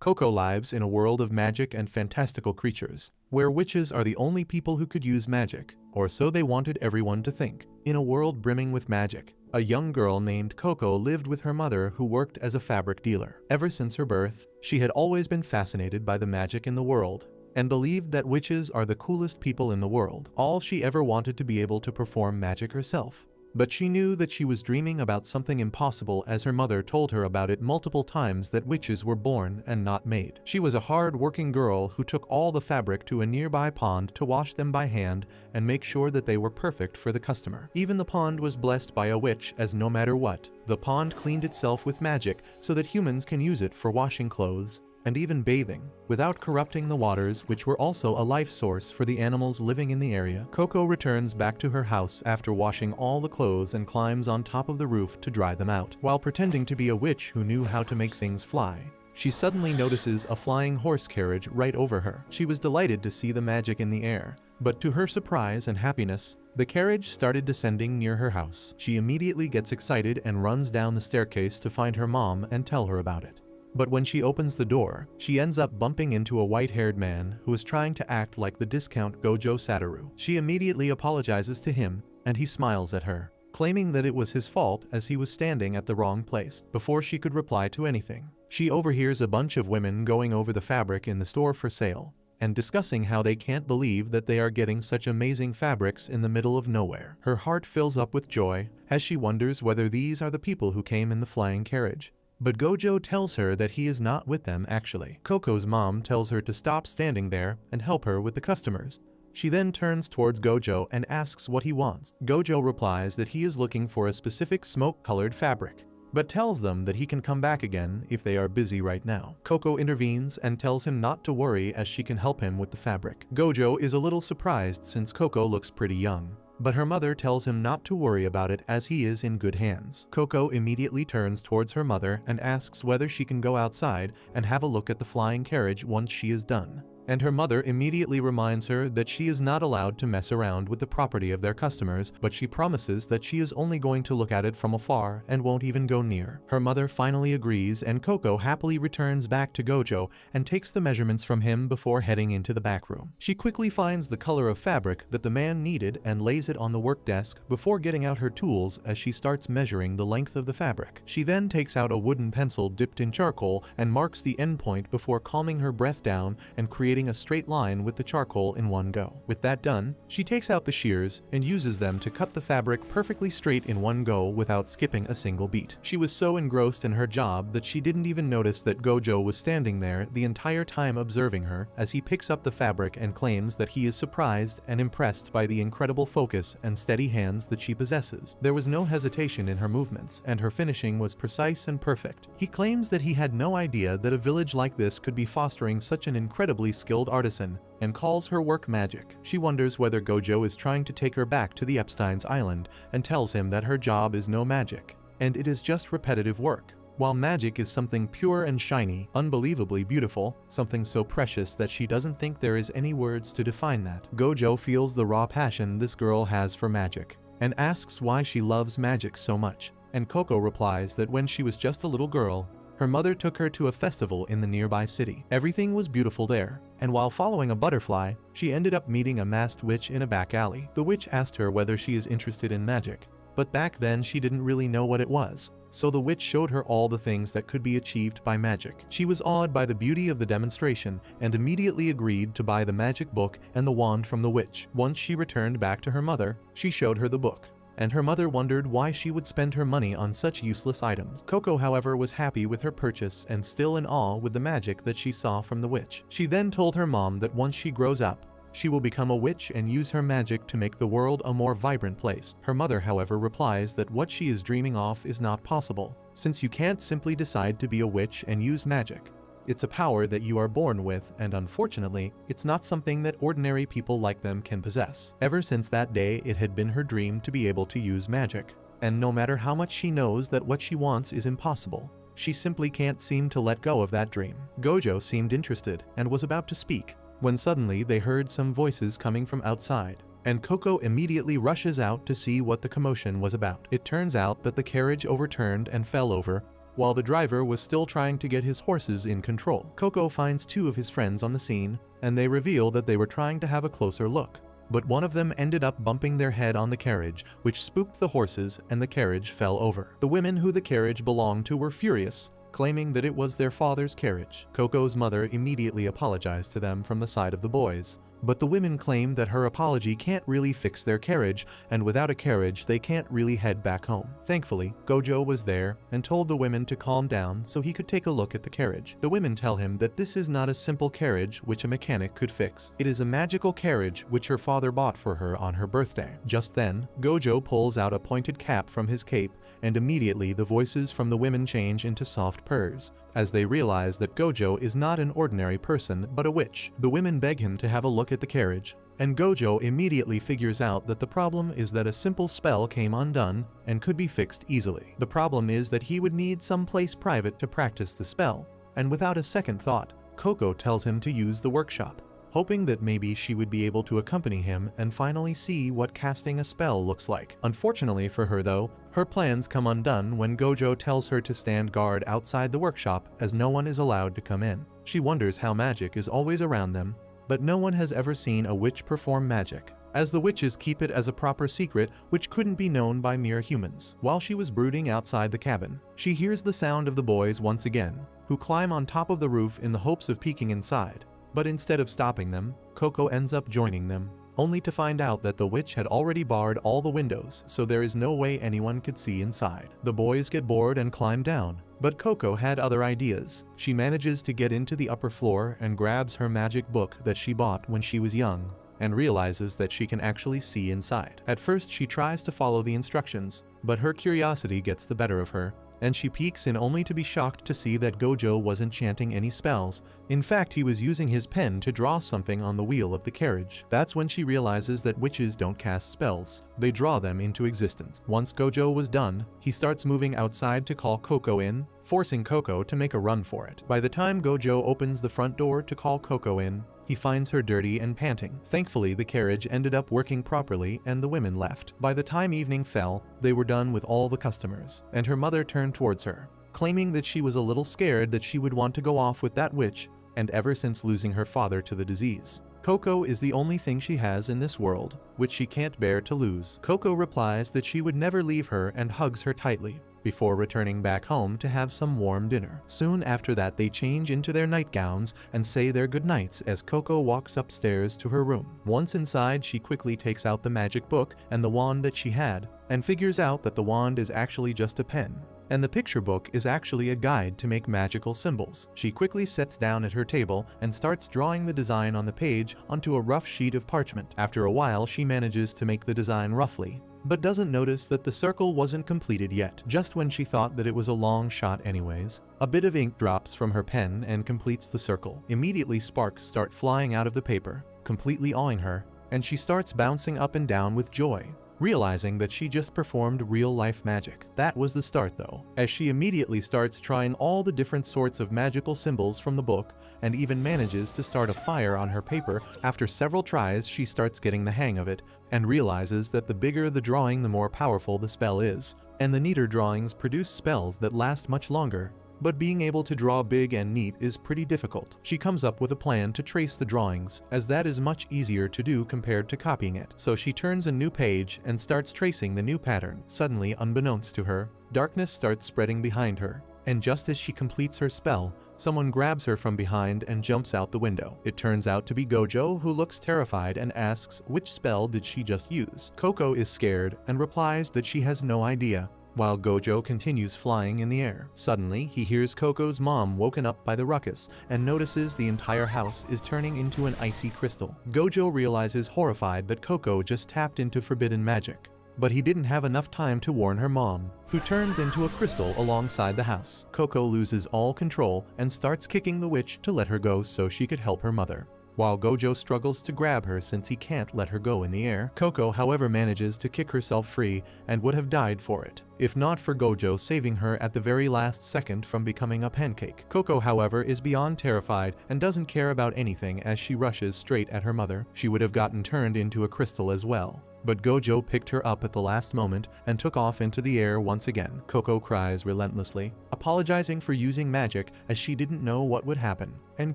Coco lives in a world of magic and fantastical creatures, where witches are the only people who could use magic, or so they wanted everyone to think. In a world brimming with magic, a young girl named Coco lived with her mother who worked as a fabric dealer. Ever since her birth, she had always been fascinated by the magic in the world, and believed that witches are the coolest people in the world. All she ever wanted to be able to perform magic herself. But she knew that she was dreaming about something impossible, as her mother told her about it multiple times, that witches were born and not made. She was a hard-working girl who took all the fabric to a nearby pond to wash them by hand and make sure that they were perfect for the customer. Even the pond was blessed by a witch, as no matter what, the pond cleaned itself with magic so that humans can use it for washing clothes and even bathing, without corrupting the waters, which were also a life source for the animals living in the area. Coco returns back to her house after washing all the clothes and climbs on top of the roof to dry them out. While pretending to be a witch who knew how to make things fly, she suddenly notices a flying horse carriage right over her. She was delighted to see the magic in the air, but to her surprise and happiness, the carriage started descending near her house. She immediately gets excited and runs down the staircase to find her mom and tell her about it. But when she opens the door, she ends up bumping into a white-haired man who is trying to act like the discount Gojo Satoru. She immediately apologizes to him, and he smiles at her, claiming that it was his fault as he was standing at the wrong place. Before she could reply to anything, she overhears a bunch of women going over the fabric in the store for sale, and discussing how they can't believe that they are getting such amazing fabrics in the middle of nowhere. Her heart fills up with joy as she wonders whether these are the people who came in the flying carriage. But Gojo tells her that he is not with them actually. Coco's mom tells her to stop standing there and help her with the customers. She then turns towards Gojo and asks what he wants. Gojo replies that he is looking for a specific smoke-colored fabric, but tells them that he can come back again if they are busy right now. Coco intervenes and tells him not to worry as she can help him with the fabric. Gojo is a little surprised since Coco looks pretty young, but her mother tells him not to worry about it as he is in good hands. Coco immediately turns towards her mother and asks whether she can go outside and have a look at the flying carriage once she is done. And her mother immediately reminds her that she is not allowed to mess around with the property of their customers, but she promises that she is only going to look at it from afar and won't even go near. Her mother finally agrees, and Coco happily returns back to Gojo and takes the measurements from him before heading into the back room. She quickly finds the color of fabric that the man needed and lays it on the work desk before getting out her tools as she starts measuring the length of the fabric. She then takes out a wooden pencil dipped in charcoal and marks the end point before calming her breath down and creating a straight line with the charcoal in one go. With that done, she takes out the shears and uses them to cut the fabric perfectly straight in one go without skipping a single beat. She was so engrossed in her job that she didn't even notice that Gojo was standing there the entire time observing her as he picks up the fabric and claims that he is surprised and impressed by the incredible focus and steady hands that she possesses. There was no hesitation in her movements, and her finishing was precise and perfect. He claims that he had no idea that a village like this could be fostering such an incredibly skilled artisan, and calls her work magic. She wonders whether Gojo is trying to take her back to the Epstein's Island and tells him that her job is no magic, and it is just repetitive work. While magic is something pure and shiny, unbelievably beautiful, something so precious that she doesn't think there is any words to define that. Gojo feels the raw passion this girl has for magic, and asks why she loves magic so much, and Coco replies that when she was just a little girl, her mother took her to a festival in the nearby city. Everything was beautiful there, and while following a butterfly, she ended up meeting a masked witch in a back alley. The witch asked her whether she is interested in magic, but back then she didn't really know what it was, so the witch showed her all the things that could be achieved by magic. She was awed by the beauty of the demonstration and immediately agreed to buy the magic book and the wand from the witch. Once she returned back to her mother, she showed her the book, and her mother wondered why she would spend her money on such useless items. Coco, however, was happy with her purchase and still in awe with the magic that she saw from the witch. She then told her mom that once she grows up, she will become a witch and use her magic to make the world a more vibrant place. Her mother, however, replies that what she is dreaming of is not possible, since you can't simply decide to be a witch and use magic. It's a power that you are born with, and unfortunately, it's not something that ordinary people like them can possess. Ever since that day, it had been her dream to be able to use magic. And no matter how much she knows that what she wants is impossible, she simply can't seem to let go of that dream. Gojo seemed interested and was about to speak, when suddenly they heard some voices coming from outside, and Coco immediately rushes out to see what the commotion was about. It turns out that the carriage overturned and fell over, while the driver was still trying to get his horses in control. Coco finds two of his friends on the scene, and they reveal that they were trying to have a closer look. But one of them ended up bumping their head on the carriage, which spooked the horses, and the carriage fell over. The women who the carriage belonged to were furious, claiming that it was their father's carriage. Coco's mother immediately apologized to them from the side of the boys, but the women claimed that her apology can't really fix their carriage, and without a carriage they can't really head back home. Thankfully, Gojo was there and told the women to calm down so he could take a look at the carriage. The women tell him that this is not a simple carriage which a mechanic could fix. It is a magical carriage which her father bought for her on her birthday. Just then, Gojo pulls out a pointed cap from his cape, and immediately the voices from the women change into soft purrs, as they realize that Gojo is not an ordinary person but a witch. The women beg him to have a look at the carriage, and Gojo immediately figures out that the problem is that a simple spell came undone and could be fixed easily. The problem is that he would need some place private to practice the spell, and without a second thought, Coco tells him to use the workshop, hoping that maybe she would be able to accompany him and finally see what casting a spell looks like. Unfortunately for her though, her plans come undone when Gojo tells her to stand guard outside the workshop as no one is allowed to come in. She wonders how magic is always around them, but no one has ever seen a witch perform magic, as the witches keep it as a proper secret which couldn't be known by mere humans. While she was brooding outside the cabin, she hears the sound of the boys once again, who climb on top of the roof in the hopes of peeking inside. But instead of stopping them, Coco ends up joining them, only to find out that the witch had already barred all the windows, so there is no way anyone could see inside. The boys get bored and climb down, but Coco had other ideas. She manages to get into the upper floor and grabs her magic book that she bought when she was young, and realizes that she can actually see inside. At first she tries to follow the instructions, but her curiosity gets the better of her, and she peeks in only to be shocked to see that Gojo wasn't chanting any spells. In fact, he was using his pen to draw something on the wheel of the carriage. That's when she realizes that witches don't cast spells, they draw them into existence. Once Gojo was done, he starts moving outside to call Coco in, forcing Coco to make a run for it. By the time Gojo opens the front door to call Coco in, he finds her dirty and panting. Thankfully, the carriage ended up working properly and the women left. By the time evening fell, they were done with all the customers, and her mother turned towards her, claiming that she was a little scared that she would want to go off with that witch, and ever since losing her father to the disease, Coco is the only thing she has in this world, which she can't bear to lose. Coco replies that she would never leave her and hugs her tightly, before returning back home to have some warm dinner. Soon after that they change into their nightgowns and say their goodnights as Coco walks upstairs to her room. Once inside, she quickly takes out the magic book and the wand that she had, and figures out that the wand is actually just a pen, and the picture book is actually a guide to make magical symbols. She quickly sits down at her table and starts drawing the design on the page onto a rough sheet of parchment. After a while she manages to make the design roughly, but doesn't notice that the circle wasn't completed yet. Just when she thought that it was a long shot anyways, a bit of ink drops from her pen and completes the circle. Immediately sparks start flying out of the paper, completely awing her, and she starts bouncing up and down with joy, realizing that she just performed real-life magic. That was the start though, as she immediately starts trying all the different sorts of magical symbols from the book, and even manages to start a fire on her paper. After several tries she starts getting the hang of it, and realizes that the bigger the drawing the more powerful the spell is, and the neater drawings produce spells that last much longer. But being able to draw big and neat is pretty difficult. She comes up with a plan to trace the drawings, as that is much easier to do compared to copying it. So she turns a new page and starts tracing the new pattern. Suddenly, unbeknownst to her, darkness starts spreading behind her, and just as she completes her spell, someone grabs her from behind and jumps out the window. It turns out to be Gojo, who looks terrified and asks which spell did she just use. Coco is scared and replies that she has no idea, while Gojo continues flying in the air. Suddenly, he hears Coco's mom woken up by the ruckus and notices the entire house is turning into an icy crystal. Gojo realizes horrified that Coco just tapped into forbidden magic, but he didn't have enough time to warn her mom, who turns into a crystal alongside the house. Coco loses all control and starts kicking the witch to let her go so she could help her mother, while Gojo struggles to grab her since he can't let her go in the air. Coco, however, manages to kick herself free and would have died for it, if not for Gojo saving her at the very last second from becoming a pancake. Coco, however, is beyond terrified and doesn't care about anything as she rushes straight at her mother. She would have gotten turned into a crystal as well, but Gojo picked her up at the last moment and took off into the air once again. Coco cries relentlessly, apologizing for using magic as she didn't know what would happen, and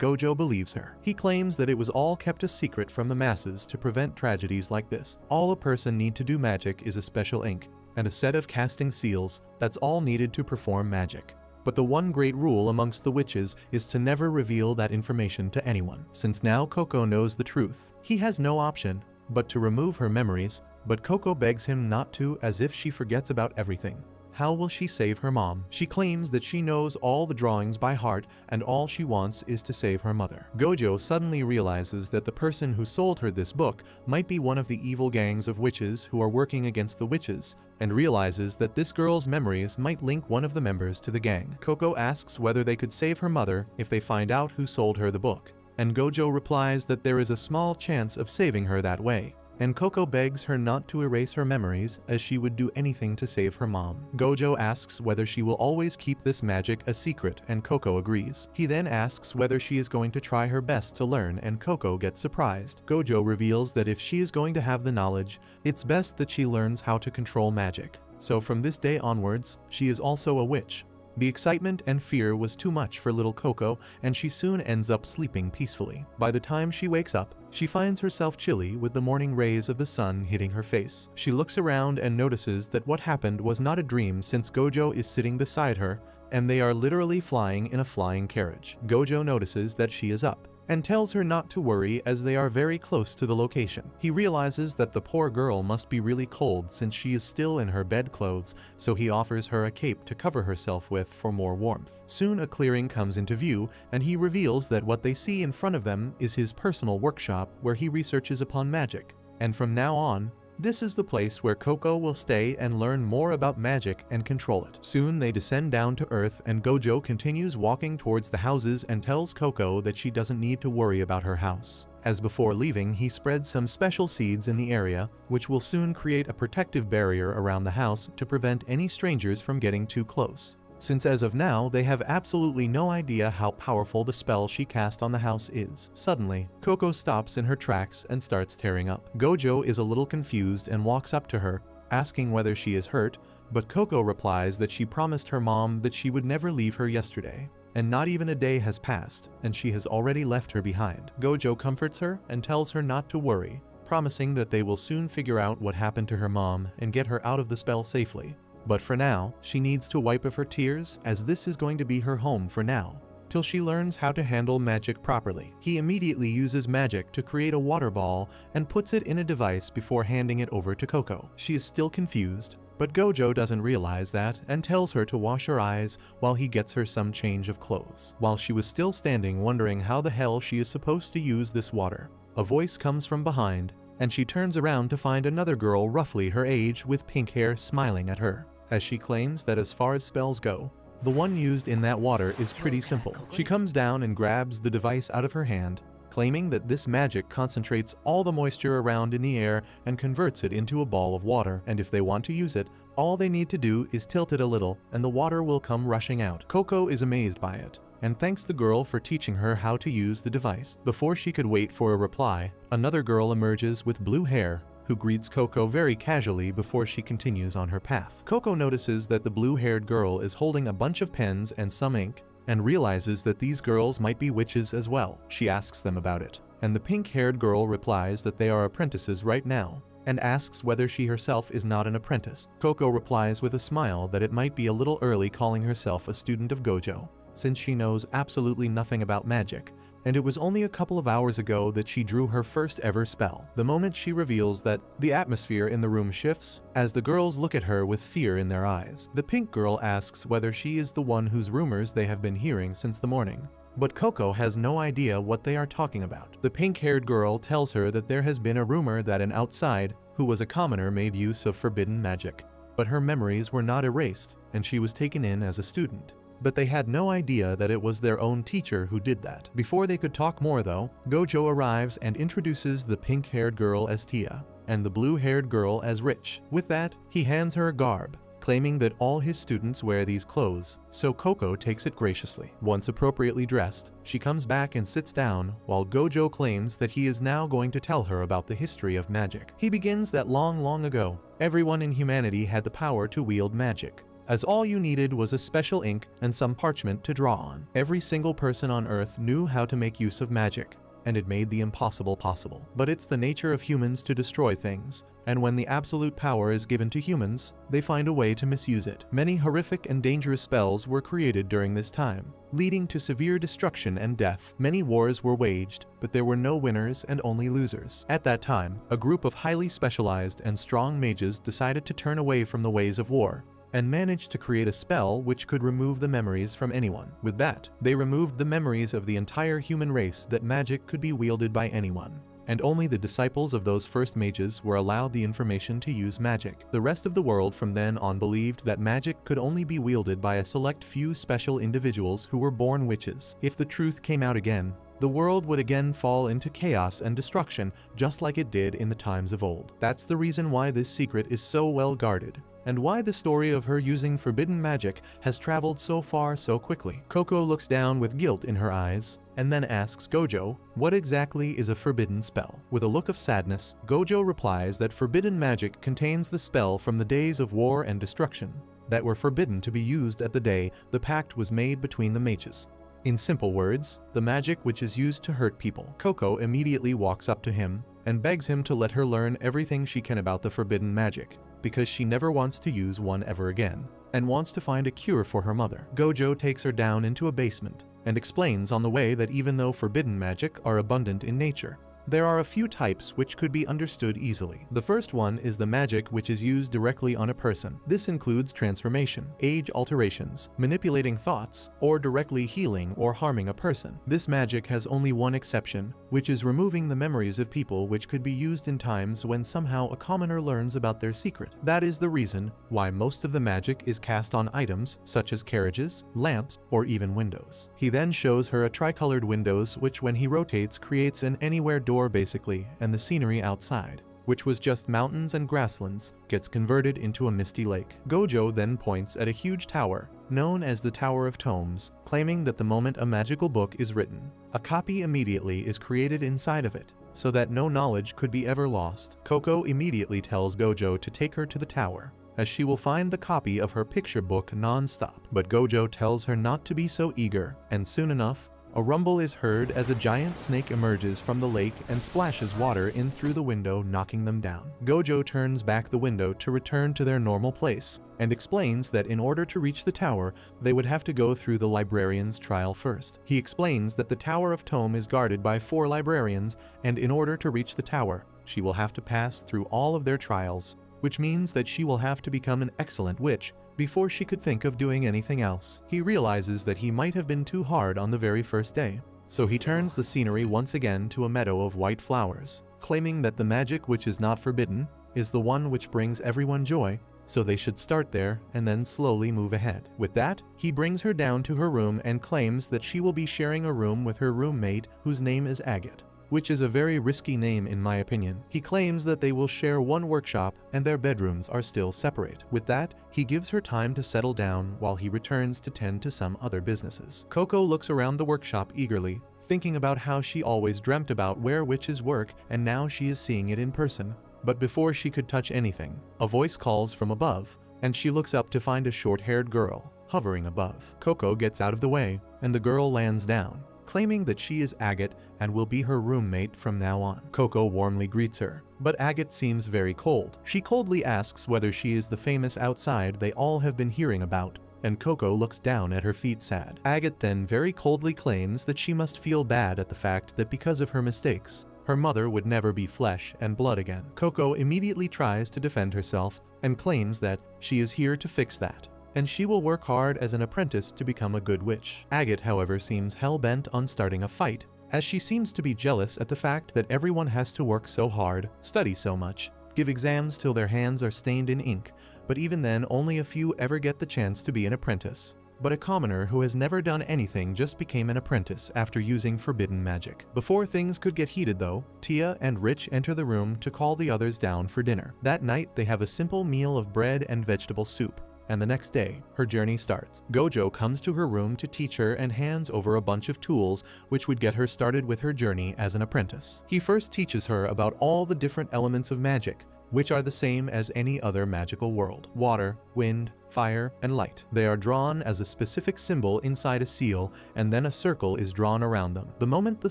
Gojo believes her. He claims that it was all kept a secret from the masses to prevent tragedies like this. All a person need to do magic is a special ink and a set of casting seals. That's all needed to perform magic. But the one great rule amongst the witches is to never reveal that information to anyone. Since now Coco knows the truth, he has no option but to remove her memories, but Coco begs him not to, as if she forgets about everything. How will she save her mom? She claims that she knows all the drawings by heart and all she wants is to save her mother. Gojo suddenly realizes that the person who sold her this book might be one of the evil gangs of witches who are working against the witches, and realizes that this girl's memories might link one of the members to the gang. Coco asks whether they could save her mother if they find out who sold her the book, and Gojo replies that there is a small chance of saving her that way. And Coco begs her not to erase her memories as she would do anything to save her mom. Gojo asks whether she will always keep this magic a secret and Coco agrees. He then asks whether she is going to try her best to learn and Coco gets surprised. Gojo reveals that if she is going to have the knowledge, it's best that she learns how to control magic. So from this day onwards, she is also a witch. The excitement and fear was too much for little Coco, and she soon ends up sleeping peacefully. By the time she wakes up, she finds herself chilly with the morning rays of the sun hitting her face. She looks around and notices that what happened was not a dream since Gojo is sitting beside her, and they are literally flying in a flying carriage. Gojo notices that she is up and tells her not to worry as they are very close to the location. He realizes that the poor girl must be really cold since she is still in her bedclothes, so he offers her a cape to cover herself with for more warmth. Soon a clearing comes into view, and he reveals that what they see in front of them is his personal workshop where he researches upon magic. And from now on, this is the place where Coco will stay and learn more about magic and control it. Soon they descend down to earth and Gojo continues walking towards the houses and tells Coco that she doesn't need to worry about her house. As before leaving, he spreads some special seeds in the area, which will soon create a protective barrier around the house to prevent any strangers from getting too close, since as of now they have absolutely no idea how powerful the spell she cast on the house is. Suddenly, Coco stops in her tracks and starts tearing up. Gojo is a little confused and walks up to her, asking whether she is hurt, but Coco replies that she promised her mom that she would never leave her yesterday, and not even a day has passed, and she has already left her behind. Gojo comforts her and tells her not to worry, promising that they will soon figure out what happened to her mom and get her out of the spell safely. But for now, she needs to wipe off her tears as this is going to be her home for now, till she learns how to handle magic properly. He immediately uses magic to create a water ball and puts it in a device before handing it over to Coco. She is still confused, but Gojo doesn't realize that and tells her to wash her eyes while he gets her some change of clothes. While she was still standing wondering how the hell she is supposed to use this water, a voice comes from behind, and she turns around to find another girl roughly her age with pink hair smiling at her, as she claims that as far as spells go, the one used in that water is pretty simple. She comes down and grabs the device out of her hand, claiming that this magic concentrates all the moisture around in the air and converts it into a ball of water, and if they want to use it, all they need to do is tilt it a little and the water will come rushing out. Coco is amazed by it and thanks the girl for teaching her how to use the device. Before she could wait for a reply, another girl emerges with blue hair, who greets Coco very casually before she continues on her path. Coco notices that the blue-haired girl is holding a bunch of pens and some ink, and realizes that these girls might be witches as well. She asks them about it, and the pink-haired girl replies that they are apprentices right now, and asks whether she herself is not an apprentice. Coco replies with a smile that it might be a little early calling herself a student of Gojo, since she knows absolutely nothing about magic, and it was only a couple of hours ago that she drew her first ever spell. The moment she reveals that, the atmosphere in the room shifts as the girls look at her with fear in their eyes. The pink girl asks whether she is the one whose rumors they have been hearing since the morning, but Coco has no idea what they are talking about. The pink-haired girl tells her that there has been a rumor that an outside, who was a commoner, made use of forbidden magic, but her memories were not erased, and she was taken in as a student. But they had no idea that it was their own teacher who did that. Before they could talk more though, Gojo arrives and introduces the pink-haired girl as Tia, and the blue-haired girl as Rich. With that, he hands her a garb, claiming that all his students wear these clothes, so Coco takes it graciously. Once appropriately dressed, she comes back and sits down, while Gojo claims that he is now going to tell her about the history of magic. He begins that long ago, everyone in humanity had the power to wield magic, as all you needed was a special ink and some parchment to draw on. Every single person on Earth knew how to make use of magic, and it made the impossible possible. But it's the nature of humans to destroy things, and when the absolute power is given to humans, they find a way to misuse it. Many horrific and dangerous spells were created during this time, leading to severe destruction and death. Many wars were waged, but there were no winners and only losers. At that time, a group of highly specialized and strong mages decided to turn away from the ways of war, and managed to create a spell which could remove the memories from anyone. With that, they removed the memories of the entire human race that magic could be wielded by anyone, and only the disciples of those first mages were allowed the information to use magic. The rest of the world from then on believed that magic could only be wielded by a select few special individuals who were born witches. If the truth came out again, the world would again fall into chaos and destruction, just like it did in the times of old. That's the reason why this secret is so well guarded, and why the story of her using forbidden magic has traveled so far so quickly. Coco looks down with guilt in her eyes, and then asks Gojo, what exactly is a forbidden spell? With a look of sadness, Gojo replies that forbidden magic contains the spell from the days of war and destruction, that were forbidden to be used at the day the pact was made between the mages. In simple words, the magic which is used to hurt people. Coco immediately walks up to him, and begs him to let her learn everything she can about the forbidden magic, because she never wants to use one ever again, and wants to find a cure for her mother. Gojo takes her down into a basement, and explains on the way that even though forbidden magic are abundant in nature, there are a few types which could be understood easily. The first one is the magic which is used directly on a person. This includes transformation, age alterations, manipulating thoughts, or directly healing or harming a person. This magic has only one exception, which is removing the memories of people, which could be used in times when somehow a commoner learns about their secret. That is the reason why most of the magic is cast on items such as carriages, lamps, or even windows. He then shows her a tricolored windows which when he rotates creates an anywhere door basically, and the scenery outside, which was just mountains and grasslands, gets converted into a misty lake. Gojo then points at a huge tower, known as the Tower of Tomes, claiming that the moment a magical book is written, a copy immediately is created inside of it, so that no knowledge could be ever lost. Coco immediately tells Gojo to take her to the tower, as she will find the copy of her picture book non-stop. But Gojo tells her not to be so eager, and soon enough, a rumble is heard as a giant snake emerges from the lake and splashes water in through the window, knocking them down. Gojo turns back the window to return to their normal place, and explains that in order to reach the tower, they would have to go through the librarian's trial first. He explains that the Tower of Tome is guarded by 4 librarians, and in order to reach the tower, she will have to pass through all of their trials, which means that she will have to become an excellent witch before she could think of doing anything else. He realizes that he might have been too hard on the very first day, so he turns the scenery once again to a meadow of white flowers, claiming that the magic which is not forbidden is the one which brings everyone joy, so they should start there and then slowly move ahead. With that, he brings her down to her room and claims that she will be sharing a room with her roommate, whose name is Agate, which is a very risky name in my opinion. He claims that they will share one workshop and their bedrooms are still separate. With that, he gives her time to settle down while he returns to tend to some other businesses. Coco looks around the workshop eagerly, thinking about how she always dreamt about where witches work, and now she is seeing it in person. But before she could touch anything, a voice calls from above, and she looks up to find a short-haired girl hovering above. Coco gets out of the way, and the girl lands down, claiming that she is Agate and will be her roommate from now on. Coco warmly greets her, but Agate seems very cold. She coldly asks whether she is the famous outside they all have been hearing about, and Coco looks down at her feet sad. Agate then very coldly claims that she must feel bad at the fact that because of her mistakes, her mother would never be flesh and blood again. Coco immediately tries to defend herself and claims that she is here to fix that, and she will work hard as an apprentice to become a good witch. Agate, however, seems hell-bent on starting a fight, as she seems to be jealous at the fact that everyone has to work so hard, study so much, give exams till their hands are stained in ink, but even then only a few ever get the chance to be an apprentice. But a commoner who has never done anything just became an apprentice after using forbidden magic. Before things could get heated though, Tia and Rich enter the room to call the others down for dinner. That night they have a simple meal of bread and vegetable soup, and the next day, her journey starts. Gojo comes to her room to teach her and hands over a bunch of tools which would get her started with her journey as an apprentice. He first teaches her about all the different elements of magic, which are the same as any other magical world: water, wind, fire, and light. They are drawn as a specific symbol inside a seal, and then a circle is drawn around them. The moment the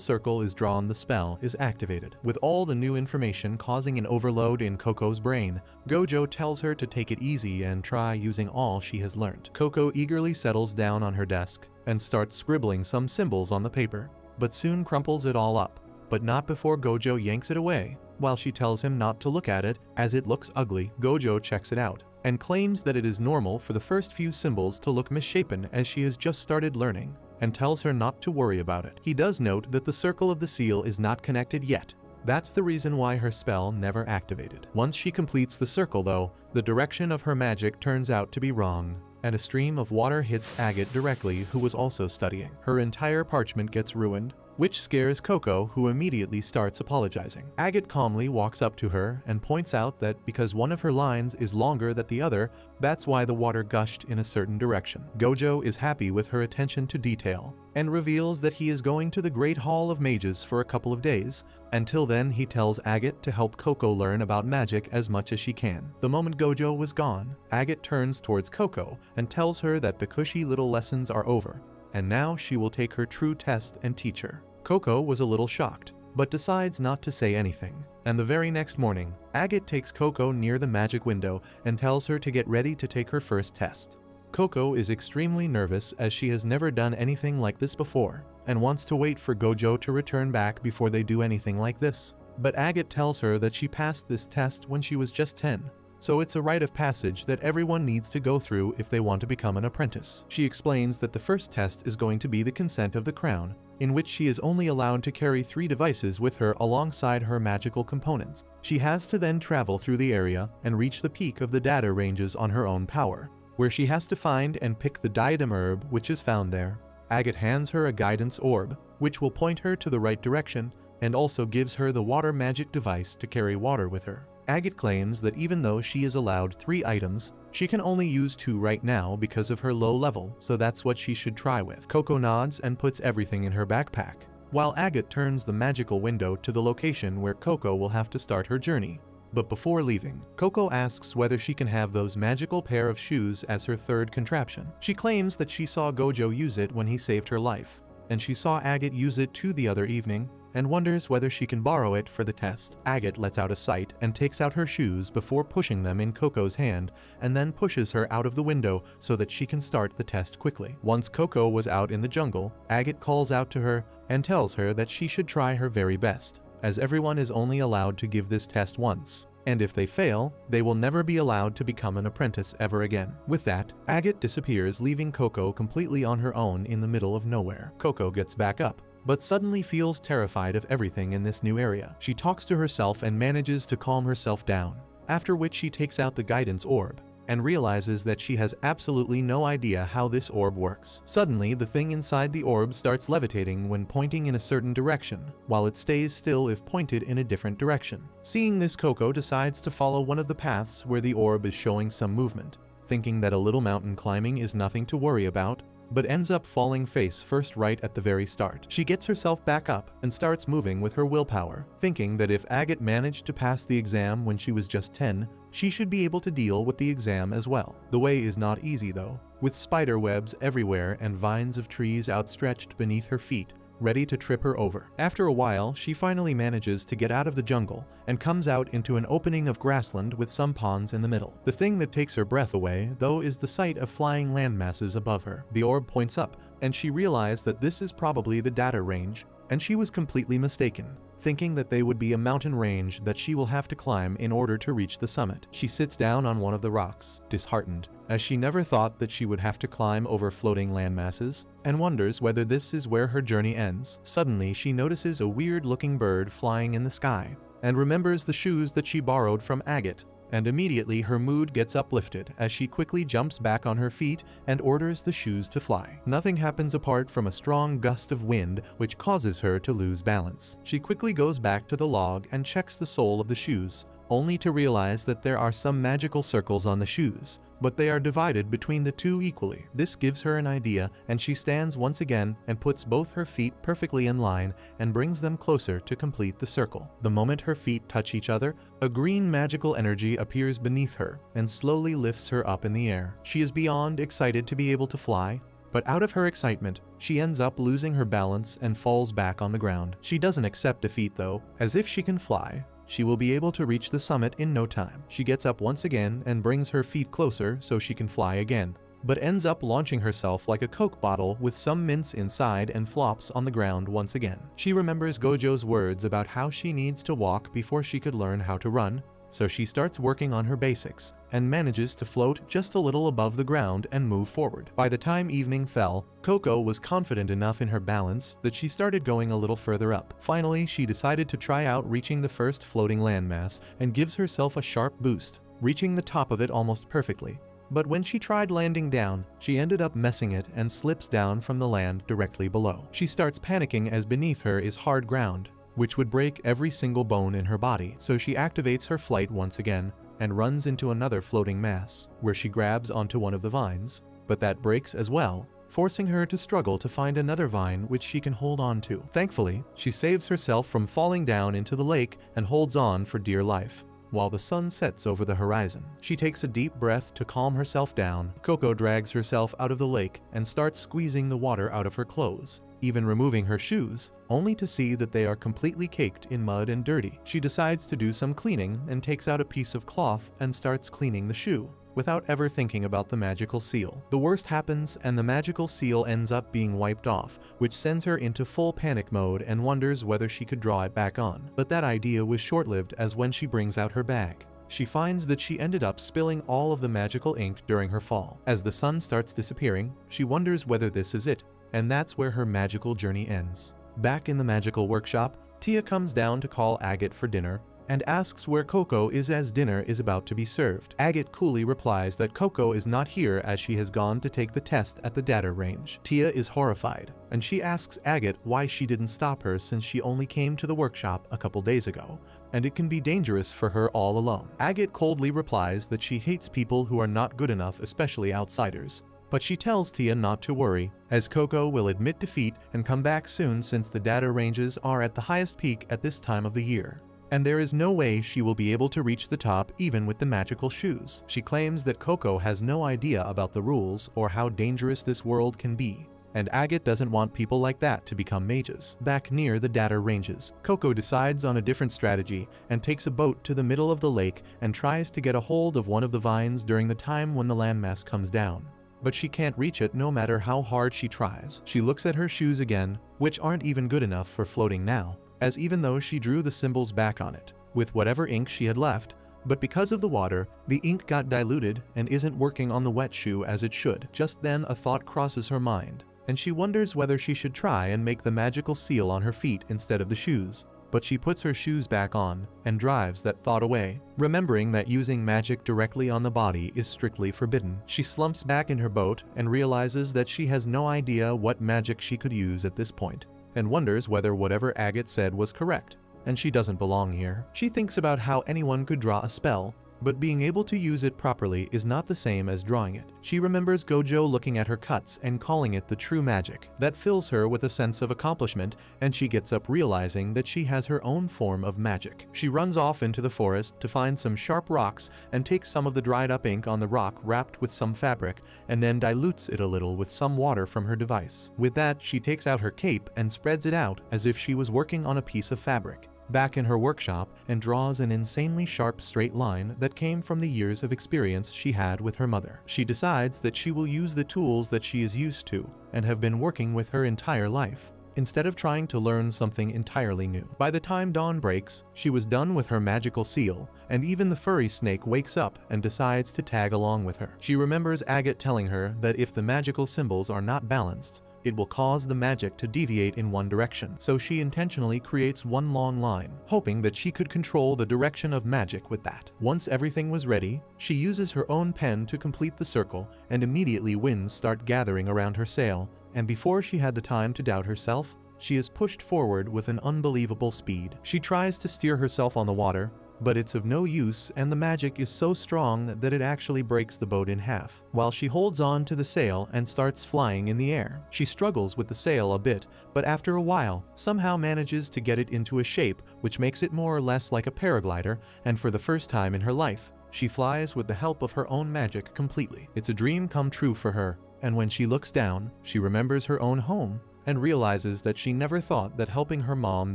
circle is drawn, the spell is activated. With all the new information causing an overload in Coco's brain, Gojo tells her to take it easy and try using all she has learned. Coco eagerly settles down on her desk and starts scribbling some symbols on the paper, but soon crumples it all up, but not before Gojo yanks it away. While she tells him not to look at it, as it looks ugly, Gojo checks it out and claims that it is normal for the first few symbols to look misshapen as she has just started learning, and tells her not to worry about it. He does note that the circle of the seal is not connected yet. That's the reason why her spell never activated. Once she completes the circle though, the direction of her magic turns out to be wrong, and a stream of water hits Agate directly, who was also studying. Her entire parchment gets ruined, which scares Coco, who immediately starts apologizing. Agate calmly walks up to her and points out that because one of her lines is longer than the other, that's why the water gushed in a certain direction. Gojo is happy with her attention to detail and reveals that he is going to the Great Hall of Mages for a couple of days. Until then, he tells Agate to help Coco learn about magic as much as she can. The moment Gojo was gone, Agate turns towards Coco and tells her that the cushy little lessons are over, and now she will take her true test and teach her. Coco was a little shocked, but decides not to say anything. And the very next morning, Agate takes Coco near the magic window and tells her to get ready to take her first test. Coco is extremely nervous as she has never done anything like this before, and wants to wait for Gojo to return back before they do anything like this. But Agate tells her that she passed this test when she was just 10. So it's a rite of passage that everyone needs to go through if they want to become an apprentice. She explains that the first test is going to be the consent of the crown, in which she is only allowed to carry 3 devices with her alongside her magical components. She has to then travel through the area and reach the peak of the data ranges on her own power, where she has to find and pick the diadem herb which is found there. Agate hands her a guidance orb, which will point her to the right direction, and also gives her the water magic device to carry water with her. Agate claims that even though she is allowed 3 items, she can only use 2 right now because of her low level, so that's what she should try with. Coco nods and puts everything in her backpack, while Agate turns the magical window to the location where Coco will have to start her journey. But before leaving, Coco asks whether she can have those magical pair of shoes as her third contraption. She claims that she saw Gojo use it when he saved her life, and she saw Agate use it too the other evening, and wonders whether she can borrow it for the test. Agate lets out a sight and takes out her shoes before pushing them in Coco's hand, and then pushes her out of the window so that she can start the test quickly. Once Coco was out in the jungle, Agate calls out to her and tells her that she should try her very best, as everyone is only allowed to give this test once, and if they fail, they will never be allowed to become an apprentice ever again. With that, Agate disappears, leaving Coco completely on her own in the middle of nowhere. Coco gets back up, but suddenly feels terrified of everything in this new area. She talks to herself and manages to calm herself down, after which she takes out the guidance orb and realizes that she has absolutely no idea how this orb works. Suddenly, the thing inside the orb starts levitating when pointing in a certain direction, while it stays still if pointed in a different direction. Seeing this, Coco decides to follow one of the paths where the orb is showing some movement, thinking that a little mountain climbing is nothing to worry about, but ends up falling face first right at the very start. She gets herself back up and starts moving with her willpower, thinking that if Agate managed to pass the exam when she was just 10, she should be able to deal with the exam as well. The way is not easy though, with spider webs everywhere and vines of trees outstretched beneath her feet, ready to trip her over. After a while, she finally manages to get out of the jungle and comes out into an opening of grassland with some ponds in the middle. The thing that takes her breath away, though, is the sight of flying landmasses above her. The orb points up, and she realized that this is probably the data range, and she was completely mistaken, thinking that they would be a mountain range that she will have to climb in order to reach the summit. She sits down on one of the rocks, disheartened, as she never thought that she would have to climb over floating landmasses, and wonders whether this is where her journey ends. Suddenly, she notices a weird-looking bird flying in the sky, and remembers the shoes that she borrowed from Agate, and immediately her mood gets uplifted as she quickly jumps back on her feet and orders the shoes to fly. Nothing happens apart from a strong gust of wind which causes her to lose balance. She quickly goes back to the log and checks the sole of the shoes, only to realize that there are some magical circles on the shoes, but they are divided between the two equally. This gives her an idea, and she stands once again and puts both her feet perfectly in line and brings them closer to complete the circle. The moment her feet touch each other, a green magical energy appears beneath her and slowly lifts her up in the air. She is beyond excited to be able to fly, but out of her excitement, she ends up losing her balance and falls back on the ground. She doesn't accept defeat though, as if she can fly, she will be able to reach the summit in no time. She gets up once again and brings her feet closer so she can fly again, but ends up launching herself like a Coke bottle with some mints inside and flops on the ground once again. She remembers Gojo's words about how she needs to walk before she could learn how to run, so she starts working on her basics and manages to float just a little above the ground and move forward. By the time evening fell, Coco was confident enough in her balance that she started going a little further up. Finally, she decided to try out reaching the first floating landmass and gives herself a sharp boost, reaching the top of it almost perfectly. But when she tried landing down, she ended up messing it and slips down from the land directly below. She starts panicking as beneath her is hard ground, which would break every single bone in her body, so she activates her flight once again and runs into another floating mass, where she grabs onto one of the vines, but that breaks as well, forcing her to struggle to find another vine which she can hold on to. Thankfully, she saves herself from falling down into the lake and holds on for dear life, while the sun sets over the horizon. She takes a deep breath to calm herself down. Coco drags herself out of the lake and starts squeezing the water out of her clothes, even removing her shoes, only to see that they are completely caked in mud and dirty. She decides to do some cleaning and takes out a piece of cloth and starts cleaning the shoe, without ever thinking about the magical seal. The worst happens and the magical seal ends up being wiped off, which sends her into full panic mode and wonders whether she could draw it back on. But that idea was short-lived, as when she brings out her bag, she finds that she ended up spilling all of the magical ink during her fall. As the sun starts disappearing, she wonders whether this is it, and that's where her magical journey ends. Back in the magical workshop, Tia comes down to call Agate for dinner and asks where Coco is as dinner is about to be served. Agate coolly replies that Coco is not here as she has gone to take the test at the data range. Tia is horrified, and she asks Agate why she didn't stop her since she only came to the workshop a couple days ago, and it can be dangerous for her all alone. Agate coldly replies that she hates people who are not good enough, especially outsiders. But she tells Tia not to worry, as Coco will admit defeat and come back soon since the data ranges are at the highest peak at this time of the year, and there is no way she will be able to reach the top even with the magical shoes. She claims that Coco has no idea about the rules or how dangerous this world can be, and Agate doesn't want people like that to become mages. Back near the data ranges, Coco decides on a different strategy and takes a boat to the middle of the lake and tries to get a hold of one of the vines during the time when the landmass comes down. But she can't reach it no matter how hard she tries. She looks at her shoes again, which aren't even good enough for floating now, as even though she drew the symbols back on it, with whatever ink she had left, but because of the water, the ink got diluted and isn't working on the wet shoe as it should. Just then a thought crosses her mind, and she wonders whether she should try and make the magical seal on her feet instead of the shoes. But she puts her shoes back on and drives that thought away, remembering that using magic directly on the body is strictly forbidden. She slumps back in her boat and realizes that she has no idea what magic she could use at this point, and wonders whether whatever Agate said was correct, and she doesn't belong here. She thinks about how anyone could draw a spell, but being able to use it properly is not the same as drawing it. She remembers Gojo looking at her cuts and calling it the true magic. That fills her with a sense of accomplishment, and she gets up realizing that she has her own form of magic. She runs off into the forest to find some sharp rocks and takes some of the dried up ink on the rock wrapped with some fabric, and then dilutes it a little with some water from her device. With that, she takes out her cape and spreads it out as if she was working on a piece of fabric. Back in her workshop, and draws an insanely sharp straight line that came from the years of experience she had with her mother. She decides that she will use the tools that she is used to and have been working with her entire life, instead of trying to learn something entirely new. By the time dawn breaks, she was done with her magical seal, and even the furry snake wakes up and decides to tag along with her. She remembers Agate telling her that if the magical symbols are not balanced, it will cause the magic to deviate in one direction, so she intentionally creates one long line, hoping that she could control the direction of magic with that. Once everything was ready, she uses her own pen to complete the circle, and immediately winds start gathering around her sail, and before she had the time to doubt herself, she is pushed forward with an unbelievable speed. She tries to steer herself on the water, but it's of no use, and the magic is so strong that it actually breaks the boat in half. While she holds on to the sail and starts flying in the air. She struggles with the sail a bit, but after a while, somehow manages to get it into a shape which makes it more or less like a paraglider, and for the first time in her life, she flies with the help of her own magic completely. It's a dream come true for her, and when she looks down, she remembers her own home and realizes that she never thought that helping her mom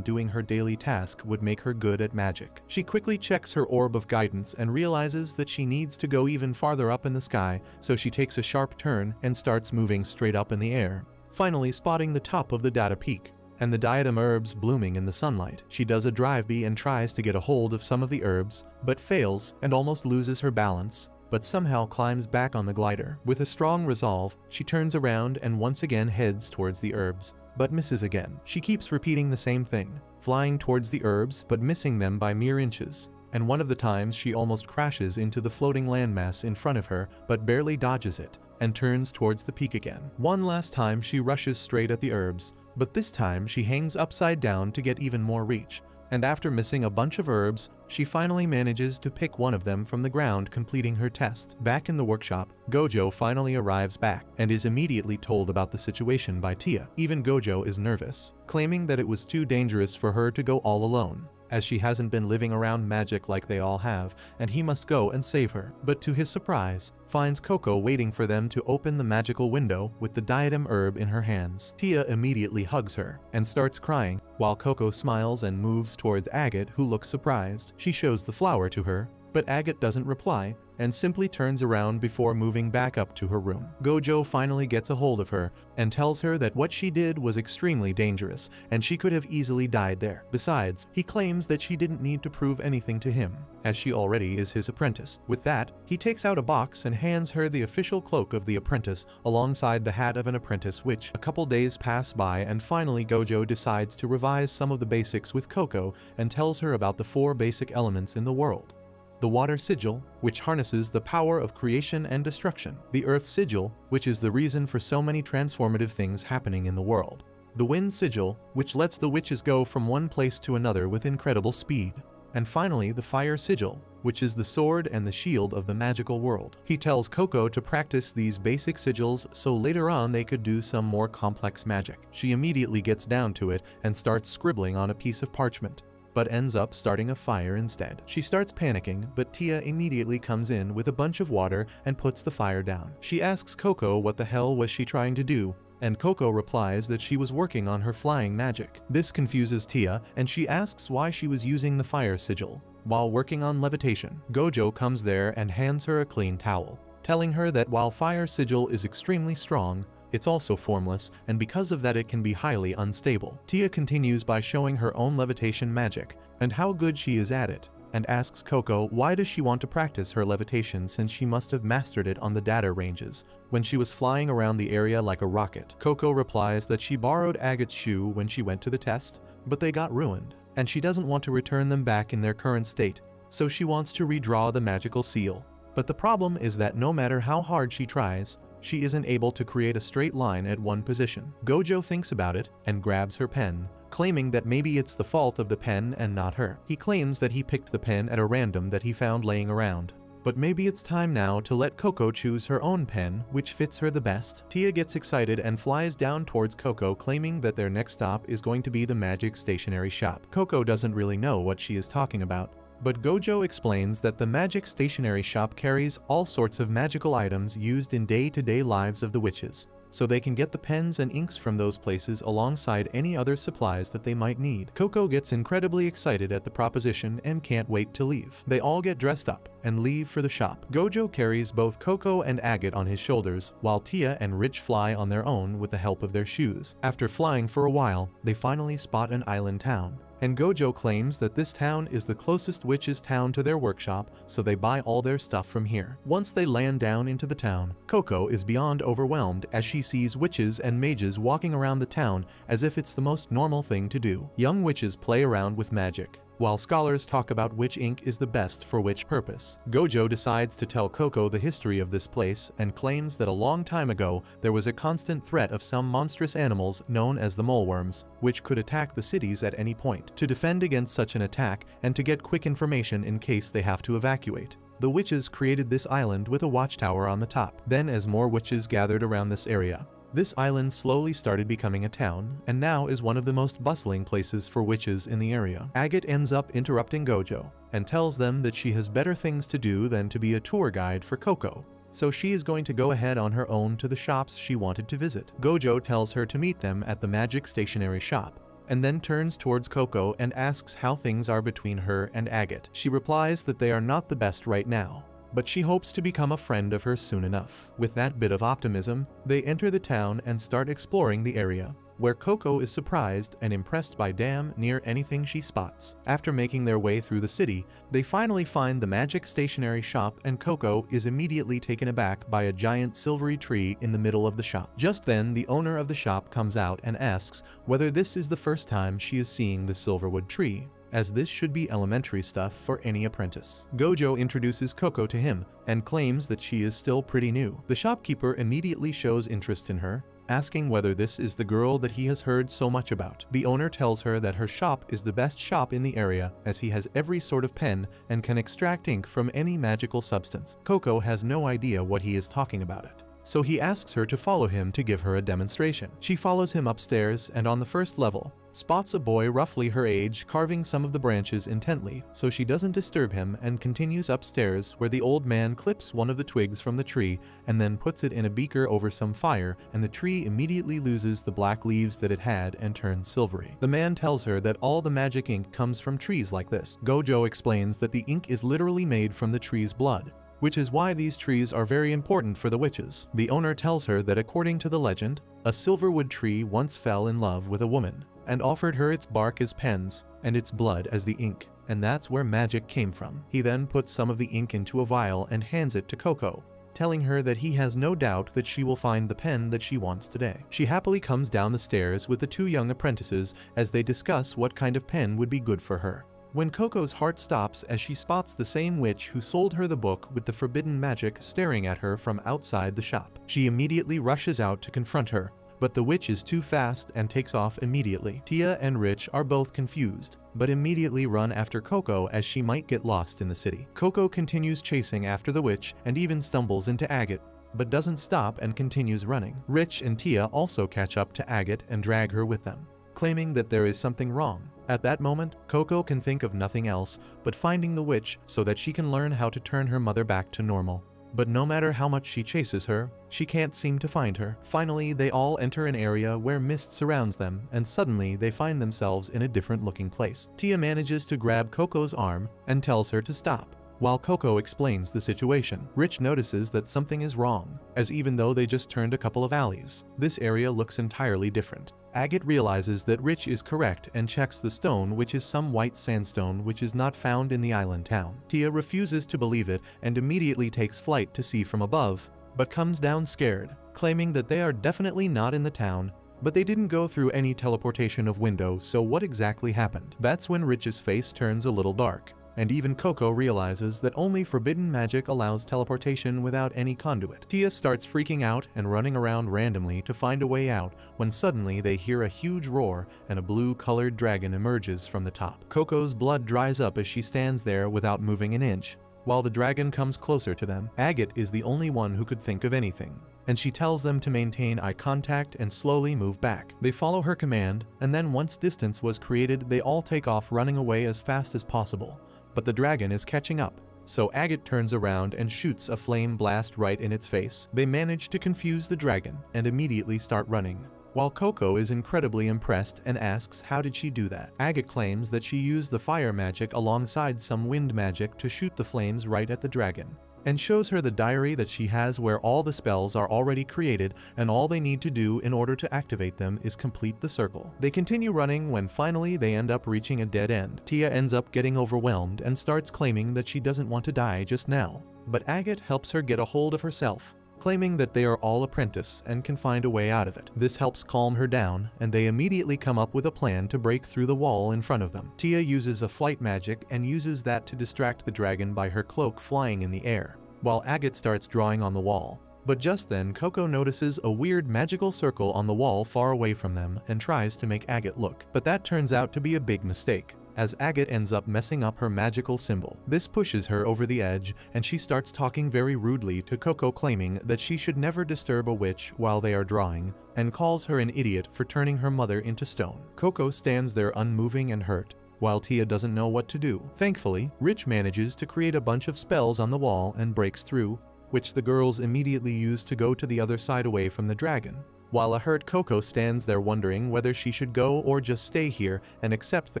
doing her daily task would make her good at magic. She quickly checks her orb of guidance and realizes that she needs to go even farther up in the sky, so she takes a sharp turn and starts moving straight up in the air, finally spotting the top of the data peak and the diadem herbs blooming in the sunlight. She does a drive-by and tries to get a hold of some of the herbs, but fails and almost loses her balance, but somehow climbs back on the glider. With a strong resolve, she turns around and once again heads towards the herbs, but misses again. She keeps repeating the same thing, flying towards the herbs but missing them by mere inches, and one of the times she almost crashes into the floating landmass in front of her but barely dodges it, and turns towards the peak again. One last time she rushes straight at the herbs, but this time she hangs upside down to get even more reach, and after missing a bunch of herbs, she finally manages to pick one of them from the ground, completing her test. Back in the workshop, Gojo finally arrives back and is immediately told about the situation by Tia. Even Gojo is nervous, claiming that it was too dangerous for her to go all alone, as she hasn't been living around magic like they all have, and he must go and save her. But to his surprise, finds Coco waiting for them to open the magical window with the diadem herb in her hands. Tia immediately hugs her and starts crying, while Coco smiles and moves towards Agate, who looks surprised. She shows the flower to her, but Agate doesn't reply and simply turns around before moving back up to her room. Gojo finally gets a hold of her and tells her that what she did was extremely dangerous and she could have easily died there. Besides, he claims that she didn't need to prove anything to him, as she already is his apprentice. With that, he takes out a box and hands her the official cloak of the apprentice alongside the hat of an apprentice, which a couple days pass by and finally Gojo decides to revise some of the basics with Coco and tells her about the 4 basic elements in the world. The water sigil, which harnesses the power of creation and destruction. The earth sigil, which is the reason for so many transformative things happening in the world. The wind sigil, which lets the witches go from one place to another with incredible speed. And finally, the fire sigil, which is the sword and the shield of the magical world. He tells Coco to practice these basic sigils so later on they could do some more complex magic. She immediately gets down to it and starts scribbling on a piece of parchment, but ends up starting a fire instead. She starts panicking, but Tia immediately comes in with a bunch of water and puts the fire down. She asks Coco what the hell was she trying to do, and Coco replies that she was working on her flying magic. This confuses Tia, and she asks why she was using the fire sigil while working on levitation. Gojo comes there and hands her a clean towel, telling her that while fire sigil is extremely strong, it's also formless, and because of that it can be highly unstable. Tia continues by showing her own levitation magic and how good she is at it, and asks Coco why does she want to practice her levitation since she must have mastered it on the data ranges when she was flying around the area like a rocket. Coco replies that she borrowed Agate's shoe when she went to the test, but they got ruined, and she doesn't want to return them back in their current state, so she wants to redraw the magical seal. But the problem is that no matter how hard she tries, she isn't able to create a straight line at one position. Gojo thinks about it and grabs her pen, claiming that maybe it's the fault of the pen and not her. He claims that he picked the pen at a random that he found laying around, but maybe it's time now to let Coco choose her own pen, which fits her the best. Tia gets excited and flies down towards Coco, claiming that their next stop is going to be the magic stationery shop. Coco doesn't really know what she is talking about, but Gojo explains that the magic stationery shop carries all sorts of magical items used in day-to-day lives of the witches, so they can get the pens and inks from those places alongside any other supplies that they might need. Coco gets incredibly excited at the proposition and can't wait to leave. They all get dressed up and leave for the shop. Gojo carries both Coco and Agate on his shoulders, while Tia and Rich fly on their own with the help of their shoes. After flying for a while, they finally spot an island town, and Gojo claims that this town is the closest witches' town to their workshop, so they buy all their stuff from here. Once they land down into the town, Coco is beyond overwhelmed as she sees witches and mages walking around the town as if it's the most normal thing to do. Young witches play around with magic, while scholars talk about which ink is the best for which purpose. Gojo decides to tell Coco the history of this place and claims that a long time ago there was a constant threat of some monstrous animals known as the moleworms, which could attack the cities at any point. To defend against such an attack and to get quick information in case they have to evacuate, the witches created this island with a watchtower on the top. Then as more witches gathered around this area, this island slowly started becoming a town, and now is one of the most bustling places for witches in the area. Agate ends up interrupting Gojo, and tells them that she has better things to do than to be a tour guide for Coco, so she is going to go ahead on her own to the shops she wanted to visit. Gojo tells her to meet them at the magic stationery shop, and then turns towards Coco and asks how things are between her and Agate. She replies that they are not the best right now, but she hopes to become a friend of hers soon enough. With that bit of optimism, they enter the town and start exploring the area, where Coco is surprised and impressed by damn near anything she spots. After making their way through the city, they finally find the magic stationery shop, and Coco is immediately taken aback by a giant silvery tree in the middle of the shop. Just then, the owner of the shop comes out and asks whether this is the first time she is seeing the silverwood tree, as this should be elementary stuff for any apprentice. Gojo introduces Coco to him and claims that she is still pretty new. The shopkeeper immediately shows interest in her, asking whether this is the girl that he has heard so much about. The owner tells her that her shop is the best shop in the area, as he has every sort of pen and can extract ink from any magical substance. Coco has no idea what he is talking about it, so he asks her to follow him to give her a demonstration. She follows him upstairs, and on the first level, spots a boy roughly her age carving some of the branches intently, so she doesn't disturb him and continues upstairs, where the old man clips one of the twigs from the tree and then puts it in a beaker over some fire, and the tree immediately loses the black leaves that it had and turns silvery. The man tells her that all the magic ink comes from trees like this. Gojo explains that the ink is literally made from the tree's blood, which is why these trees are very important for the witches. The owner tells her that according to the legend, a silverwood tree once fell in love with a woman and offered her its bark as pens and its blood as the ink, and that's where magic came from. He then puts some of the ink into a vial and hands it to Coco, telling her that he has no doubt that she will find the pen that she wants today. She happily comes down the stairs with the two young apprentices as they discuss what kind of pen would be good for her, when Coco's heart stops as she spots the same witch who sold her the book with the forbidden magic staring at her from outside the shop. She immediately rushes out to confront her, but the witch is too fast and takes off immediately. Tia and Rich are both confused, but immediately run after Coco as she might get lost in the city. Coco continues chasing after the witch and even stumbles into Agate, but doesn't stop and continues running. Rich and Tia also catch up to Agate and drag her with them, claiming that there is something wrong. At that moment, Coco can think of nothing else but finding the witch so that she can learn how to turn her mother back to normal. But no matter how much she chases her, she can't seem to find her. Finally, they all enter an area where mist surrounds them, and suddenly they find themselves in a different looking place. Tia manages to grab Coco's arm and tells her to stop, while Coco explains the situation. Rich notices that something is wrong, as even though they just turned a couple of alleys, this area looks entirely different. Agate realizes that Rich is correct and checks the stone, which is some white sandstone which is not found in the island town. Tia refuses to believe it and immediately takes flight to see from above, but comes down scared, claiming that they are definitely not in the town, but they didn't go through any teleportation of window, so what exactly happened? That's when Rich's face turns a little dark, and even Coco realizes that only forbidden magic allows teleportation without any conduit. Tia starts freaking out and running around randomly to find a way out, when suddenly they hear a huge roar and a blue-colored dragon emerges from the top. Coco's blood dries up as she stands there without moving an inch, while the dragon comes closer to them. Agate is the only one who could think of anything, and she tells them to maintain eye contact and slowly move back. They follow her command, and then once distance was created, they all take off running away as fast as possible. But the dragon is catching up, so Agate turns around and shoots a flame blast right in its face. They manage to confuse the dragon and immediately start running, while Coco is incredibly impressed and asks how did she do that. Agate claims that she used the fire magic alongside some wind magic to shoot the flames right at the dragon, and shows her the diary that she has where all the spells are already created and all they need to do in order to activate them is complete the circle. They continue running when finally they end up reaching a dead end. Tia ends up getting overwhelmed and starts claiming that she doesn't want to die just now, but Agate helps her get a hold of herself claiming that they are all apprentice and can find a way out of it. This helps calm her down, and they immediately come up with a plan to break through the wall in front of them. Tia uses a flight magic and uses that to distract the dragon by her cloak flying in the air, while Agate starts drawing on the wall. But just then Coco notices a weird magical circle on the wall far away from them and tries to make Agate look. But that turns out to be a big mistake, as Agate ends up messing up her magical symbol. This pushes her over the edge, and she starts talking very rudely to Coco, claiming that she should never disturb a witch while they are drawing, and calls her an idiot for turning her mother into stone. Coco stands there unmoving and hurt, while Tia doesn't know what to do. Thankfully, Rich manages to create a bunch of spells on the wall and breaks through, which the girls immediately use to go to the other side away from the dragon, while a hurt Coco stands there wondering whether she should go or just stay here and accept the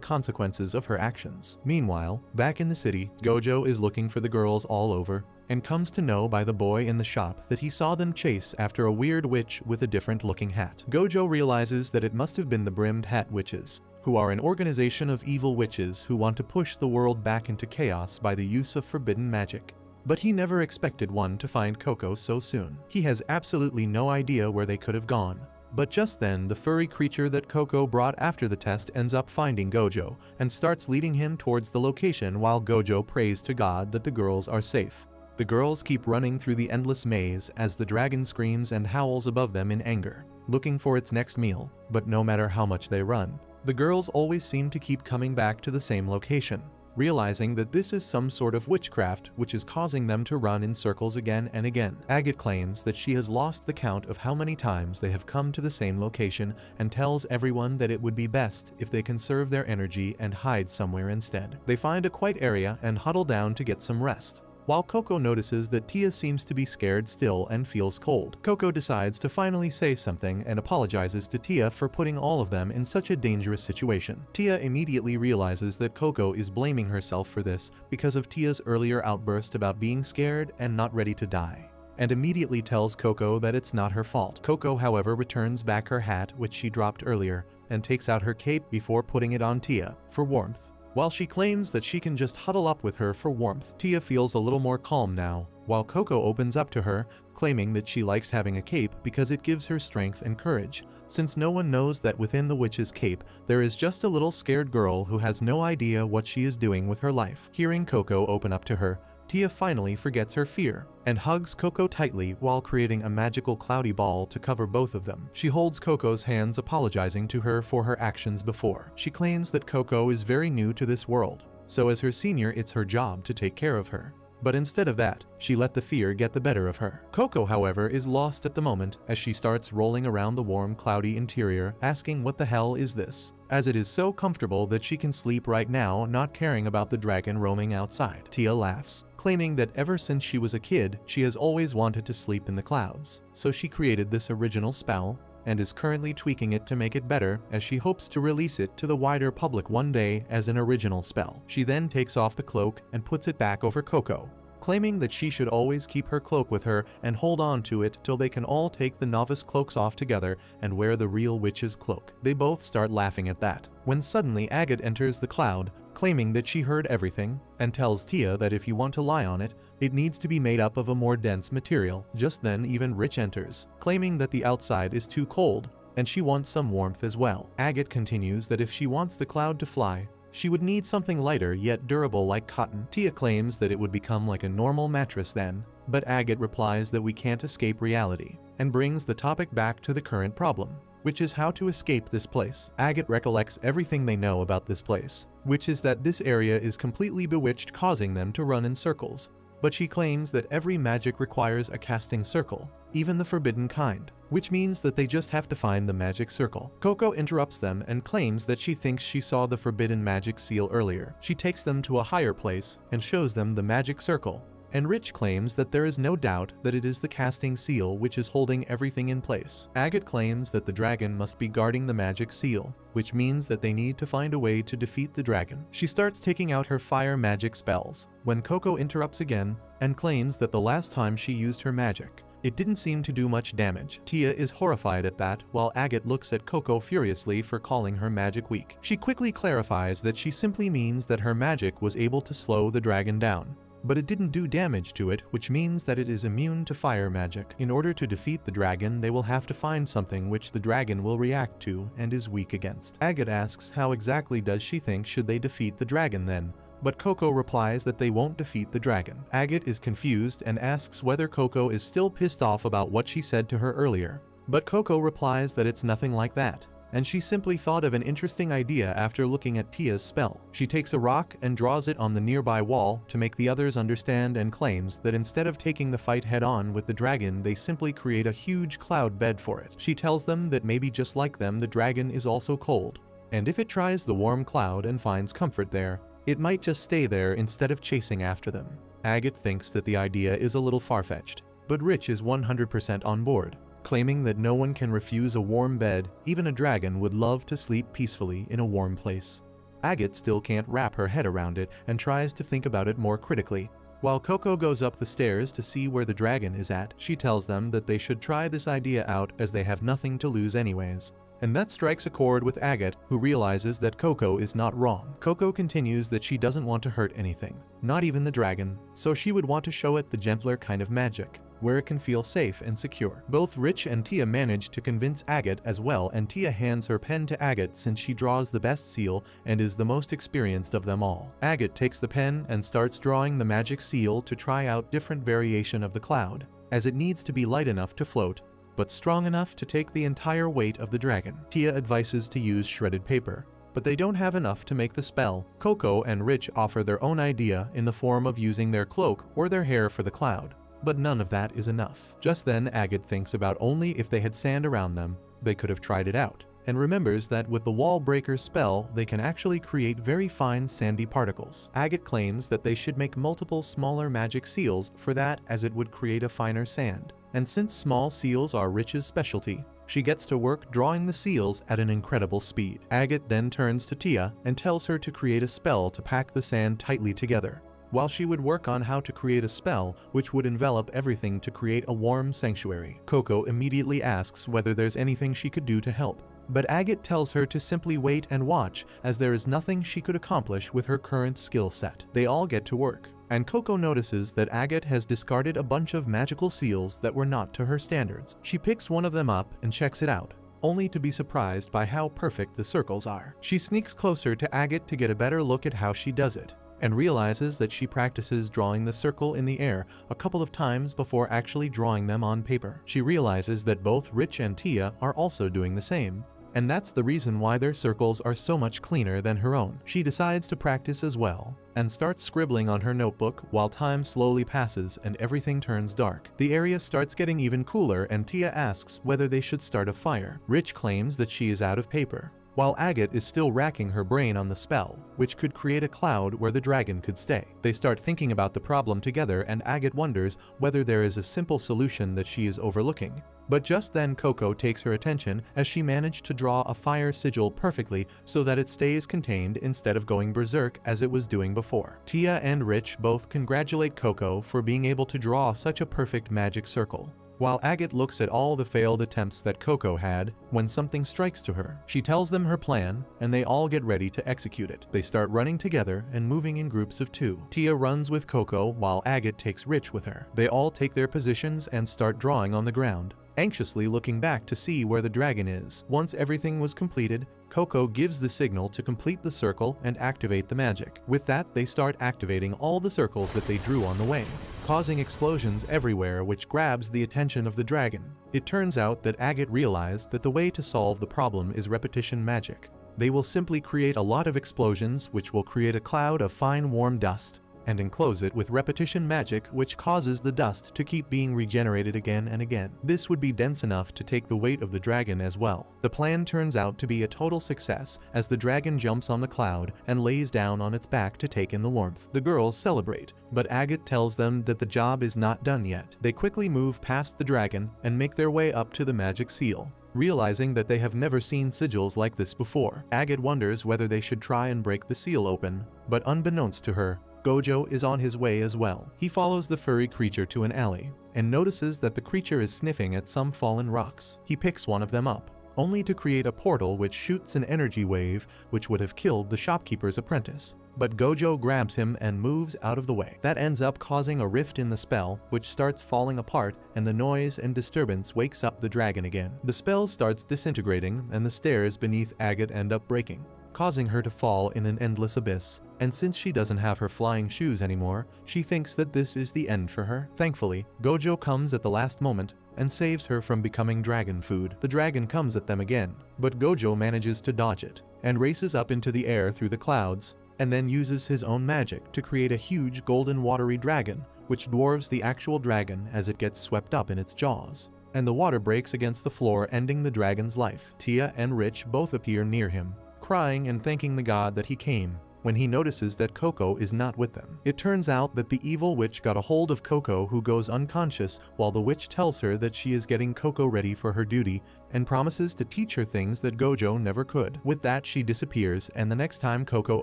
consequences of her actions. Meanwhile, back in the city, Gojo is looking for the girls all over, and comes to know by the boy in the shop that he saw them chase after a weird witch with a different looking hat. Gojo realizes that it must have been the Brimmed Hat Witches, who are an organization of evil witches who want to push the world back into chaos by the use of forbidden magic. But he never expected one to find Coco so soon. He has absolutely no idea where they could have gone. But just then, the furry creature that Coco brought after the test ends up finding Gojo and starts leading him towards the location, while Gojo prays to God that the girls are safe. The girls keep running through the endless maze as the dragon screams and howls above them in anger, looking for its next meal. But no matter how much they run, the girls always seem to keep coming back to the same location. Realizing that this is some sort of witchcraft which is causing them to run in circles again and again. Agate claims that she has lost the count of how many times they have come to the same location, and tells everyone that it would be best if they conserve their energy and hide somewhere instead. They find a quiet area and huddle down to get some rest, while Coco notices that Tia seems to be scared still and feels cold. Coco decides to finally say something and apologizes to Tia for putting all of them in such a dangerous situation. Tia immediately realizes that Coco is blaming herself for this because of Tia's earlier outburst about being scared and not ready to die, and immediately tells Coco that it's not her fault. Coco, however, returns back her hat, which she dropped earlier, and takes out her cape before putting it on Tia for warmth. While she claims that she can just huddle up with her for warmth, Tia feels a little more calm now, while Coco opens up to her, claiming that she likes having a cape because it gives her strength and courage, since no one knows that within the witch's cape there is just a little scared girl who has no idea what she is doing with her life. Hearing Coco open up to her, Tia finally forgets her fear and hugs Coco tightly while creating a magical cloudy ball to cover both of them. She holds Coco's hands, apologizing to her for her actions before. She claims that Coco is very new to this world, so as her senior it's her job to take care of her. But instead of that, she let the fear get the better of her. Coco, however, is lost at the moment as she starts rolling around the warm, cloudy interior, asking what the hell is this, as it is so comfortable that she can sleep right now, not caring about the dragon roaming outside. Tia laughs, claiming that ever since she was a kid, she has always wanted to sleep in the clouds, so she created this original spell and is currently tweaking it to make it better, as she hopes to release it to the wider public one day as an original spell. She then takes off the cloak and puts it back over Coco, claiming that she should always keep her cloak with her and hold on to it till they can all take the novice cloaks off together and wear the real witch's cloak. They both start laughing at that, when suddenly Agate enters the cloud, claiming that she heard everything, and tells Tia that if you want to lie on it, it needs to be made up of a more dense material. Just then even Rich enters, claiming that the outside is too cold, and she wants some warmth as well. Agate continues that if she wants the cloud to fly, she would need something lighter yet durable like cotton. Tia claims that it would become like a normal mattress then, but Agate replies that we can't escape reality, and brings the topic back to the current problem, which is how to escape this place. Agate recollects everything they know about this place, which is that this area is completely bewitched, causing them to run in circles. But she claims that every magic requires a casting circle, even the forbidden kind, which means that they just have to find the magic circle. Coco interrupts them and claims that she thinks she saw the forbidden magic seal earlier. She takes them to a higher place and shows them the magic circle, and Rich claims that there is no doubt that it is the casting seal which is holding everything in place. Agate claims that the dragon must be guarding the magic seal, which means that they need to find a way to defeat the dragon. She starts taking out her fire magic spells, when Coco interrupts again and claims that the last time she used her magic, it didn't seem to do much damage. Tia is horrified at that, while Agate looks at Coco furiously for calling her magic weak. She quickly clarifies that she simply means that her magic was able to slow the dragon down, but it didn't do damage to it, which means that it is immune to fire magic. In order to defeat the dragon, they will have to find something which the dragon will react to and is weak against. Agate asks how exactly does she think should they defeat the dragon then, but Coco replies that they won't defeat the dragon. Agate is confused and asks whether Coco is still pissed off about what she said to her earlier, but Coco replies that it's nothing like that, and she simply thought of an interesting idea after looking at Tia's spell. She takes a rock and draws it on the nearby wall to make the others understand and claims that instead of taking the fight head-on with the dragon, they simply create a huge cloud bed for it. She tells them that maybe just like them, the dragon is also cold, and if it tries the warm cloud and finds comfort there, it might just stay there instead of chasing after them. Agate thinks that the idea is a little far-fetched, but Rich is 100% on board, claiming that no one can refuse a warm bed. Even a dragon would love to sleep peacefully in a warm place. Agate still can't wrap her head around it and tries to think about it more critically. While Coco goes up the stairs to see where the dragon is at, she tells them that they should try this idea out as they have nothing to lose anyways. And that strikes a chord with Agate, who realizes that Coco is not wrong. Coco continues that she doesn't want to hurt anything, not even the dragon, so she would want to show it the gentler kind of magic, where it can feel safe and secure. Both Rich and Tia manage to convince Agate as well, and Tia hands her pen to Agate since she draws the best seal and is the most experienced of them all. Agate takes the pen and starts drawing the magic seal to try out different variation of the cloud, as it needs to be light enough to float, but strong enough to take the entire weight of the dragon. Tia advises to use shredded paper, but they don't have enough to make the spell. Coco and Rich offer their own idea in the form of using their cloak or their hair for the cloud, but none of that is enough. Just then Agate thinks about only if they had sand around them, they could have tried it out, and remembers that with the wall breaker spell they can actually create very fine sandy particles. Agate claims that they should make multiple smaller magic seals for that, as it would create a finer sand. And since small seals are Rich's specialty, she gets to work drawing the seals at an incredible speed. Agate then turns to Tia and tells her to create a spell to pack the sand tightly together, while she would work on how to create a spell which would envelop everything to create a warm sanctuary. Coco immediately asks whether there's anything she could do to help, but Agate tells her to simply wait and watch, as there is nothing she could accomplish with her current skill set. They all get to work, and Coco notices that Agate has discarded a bunch of magical seals that were not to her standards. She picks one of them up and checks it out, only to be surprised by how perfect the circles are. She sneaks closer to Agate to get a better look at how she does it, and realizes that she practices drawing the circle in the air a couple of times before actually drawing them on paper. She realizes that both Rich and Tia are also doing the same, and that's the reason why their circles are so much cleaner than her own. She decides to practice as well, and starts scribbling on her notebook while time slowly passes and everything turns dark. The area starts getting even cooler, and Tia asks whether they should start a fire. Rich claims that she is out of paper, while Agate is still racking her brain on the spell, which could create a cloud where the dragon could stay. They start thinking about the problem together, and Agate wonders whether there is a simple solution that she is overlooking. But just then Coco takes her attention, as she managed to draw a fire sigil perfectly so that it stays contained instead of going berserk as it was doing before. Tia and Rich both congratulate Coco for being able to draw such a perfect magic circle, while Agate looks at all the failed attempts that Coco had when something strikes to her. She tells them her plan, and they all get ready to execute it. They start running together and moving in groups of 2. Tia runs with Coco while Agate takes Rich with her. They all take their positions and start drawing on the ground, anxiously looking back to see where the dragon is. Once everything was completed, Coco gives the signal to complete the circle and activate the magic. With that, they start activating all the circles that they drew on the way, causing explosions everywhere, which grabs the attention of the dragon. It turns out that Agate realized that the way to solve the problem is repetition magic. They will simply create a lot of explosions which will create a cloud of fine warm dust, and enclose it with repetition magic, which causes the dust to keep being regenerated again and again. This would be dense enough to take the weight of the dragon as well. The plan turns out to be a total success, as the dragon jumps on the cloud and lays down on its back to take in the warmth. The girls celebrate, but Agate tells them that the job is not done yet. They quickly move past the dragon and make their way up to the magic seal, realizing that they have never seen sigils like this before. Agate wonders whether they should try and break the seal open, but unbeknownst to her, Gojo is on his way as well. He follows the furry creature to an alley, and notices that the creature is sniffing at some fallen rocks. He picks one of them up, only to create a portal which shoots an energy wave which would have killed the shopkeeper's apprentice. But Gojo grabs him and moves out of the way. That ends up causing a rift in the spell, which starts falling apart, and the noise and disturbance wakes up the dragon again. The spell starts disintegrating, and the stairs beneath Agate end up breaking, causing her to fall in an endless abyss. And since she doesn't have her flying shoes anymore, she thinks that this is the end for her. Thankfully, Gojo comes at the last moment and saves her from becoming dragon food. The dragon comes at them again, but Gojo manages to dodge it, and races up into the air through the clouds, and then uses his own magic to create a huge golden watery dragon, which dwarfs the actual dragon as it gets swept up in its jaws. And the water breaks against the floor, ending the dragon's life. Tia and Rich both appear near him, crying and thanking the god that he came, when he notices that Coco is not with them. It turns out that the evil witch got a hold of Coco, who goes unconscious while the witch tells her that she is getting Coco ready for her duty and promises to teach her things that Gojo never could. With that, she disappears, and the next time Coco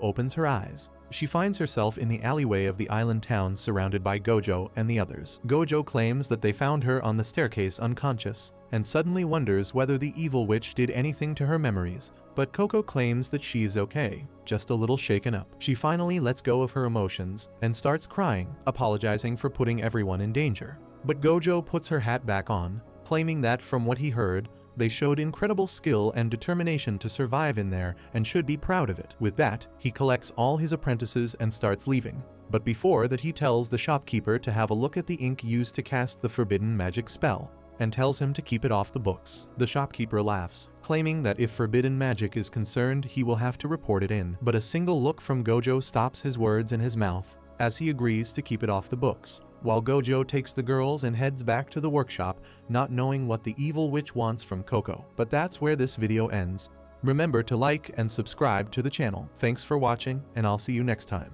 opens her eyes, she finds herself in the alleyway of the island town surrounded by Gojo and the others. Gojo claims that they found her on the staircase unconscious, and suddenly wonders whether the evil witch did anything to her memories, but Coco claims that she is okay, just a little shaken up. She finally lets go of her emotions and starts crying, apologizing for putting everyone in danger. But Gojo puts her hat back on, claiming that from what he heard, they showed incredible skill and determination to survive in there and should be proud of it. With that, he collects all his apprentices and starts leaving. But before that, he tells the shopkeeper to have a look at the ink used to cast the forbidden magic spell, and tells him to keep it off the books. The shopkeeper laughs, claiming that if forbidden magic is concerned, he will have to report it in. But a single look from Gojo stops his words in his mouth, as he agrees to keep it off the books, while Gojo takes the girls and heads back to the workshop, not knowing what the evil witch wants from Coco. But that's where this video ends. Remember to like and subscribe to the channel. Thanks for watching, and I'll see you next time.